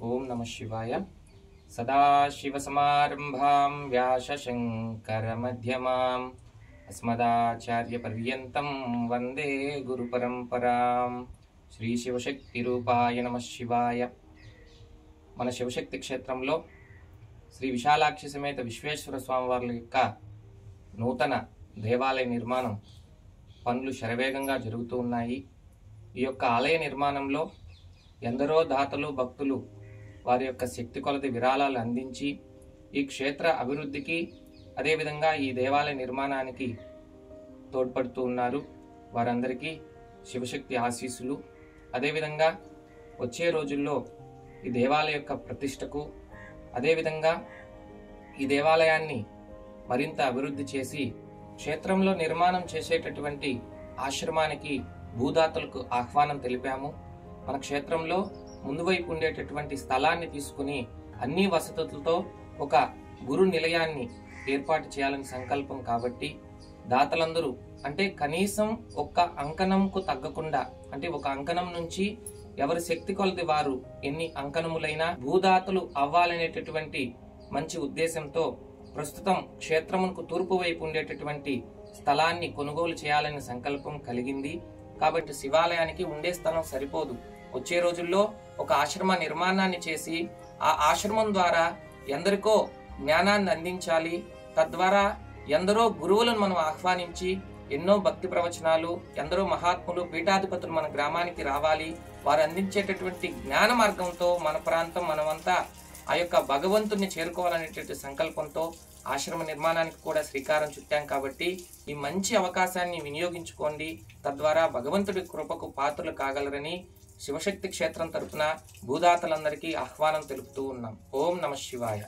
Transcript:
ఓం నమ శివాయ. సదాశివసమారంభాం వ్యాసశంకరమధ్యమాం అస్మదాచార్యపర్యంతం వందే గురుపరంపరాం. శ్రీ శివశక్తి రూపాయ నమ శివాయ. మన శివశక్తి క్షేత్రంలో శ్రీ విశాలాక్షి సమేత విశ్వేశ్వర స్వామివార్ల యొక్క నూతన దేవాలయ నిర్మాణం పనులు శరవేగంగా జరుగుతూ ఉన్నాయి. ఈ యొక్క ఆలయ నిర్మాణంలో ఎందరో దాతలు భక్తులు వారి యొక్క శక్తి కొలది విరాళాలు అందించి ఈ క్షేత్ర అభివృద్ధికి అదేవిధంగా ఈ దేవాలయ నిర్మాణానికి తోడ్పడుతూ ఉన్నారు. వారందరికీ శివశక్తి ఆశీస్సులు. అదేవిధంగా వచ్చే రోజుల్లో ఈ దేవాలయ యొక్క ప్రతిష్టకు అదేవిధంగా ఈ దేవాలయాన్ని మరింత అభివృద్ధి చేసి క్షేత్రంలో నిర్మాణం చేసేటటువంటి ఆశ్రమానికి భూదాతలకు ఆహ్వానం తెలిపాము. మన క్షేత్రంలో ముందు వైపు ఉండేటటువంటి స్థలాన్ని తీసుకుని అన్ని వసతులతో ఒక గురు నిలయాన్ని ఏర్పాటు చేయాలని సంకల్పం. కాబట్టి దాతలందరూ అంటే కనీసం ఒక అంకణంకు తగ్గకుండా అంటే ఒక అంకణం నుంచి ఎవరి శక్తి కొలది వారు ఎన్ని అంకణములైనా భూదాతలు అవ్వాలనేటటువంటి మంచి ఉద్దేశంతో ప్రస్తుతం క్షేత్రమునకు తూర్పు వైపు ఉండేటటువంటి స్థలాన్ని కొనుగోలు చేయాలనే సంకల్పం కలిగింది. కాబట్టి శివాలయానికి ఉండే స్థలం సరిపోదు. వచ్చే రోజుల్లో ఒక ఆశ్రమ నిర్మాణాన్ని చేసి ఆ ఆశ్రమం ద్వారా ఎందరికో జ్ఞానాన్ని అందించాలి. తద్వారా ఎందరో గురువులను మనం ఆహ్వానించి ఎన్నో భక్తి ప్రవచనాలు ఎందరో మహాత్ములు పీఠాధిపతులు మన గ్రామానికి రావాలి. వారు అందించేటటువంటి జ్ఞాన మార్గంతో మన ప్రాంతం మనమంతా ఆ యొక్క భగవంతుని చేరుకోవాలనేటువంటి సంకల్పంతో ఆశ్రమ నిర్మాణానికి కూడా శ్రీకారం చుట్టాం. కాబట్టి ఈ మంచి అవకాశాన్ని వినియోగించుకోండి. తద్వారా భగవంతుడి కృపకు పాత్రలు కాగలరని శివశక్తి క్షేత్రం తరపున భూదాతలందరికీ ఆహ్వానం తెలుపుతూ ఉన్నాం. ఓం నమ శివాయ.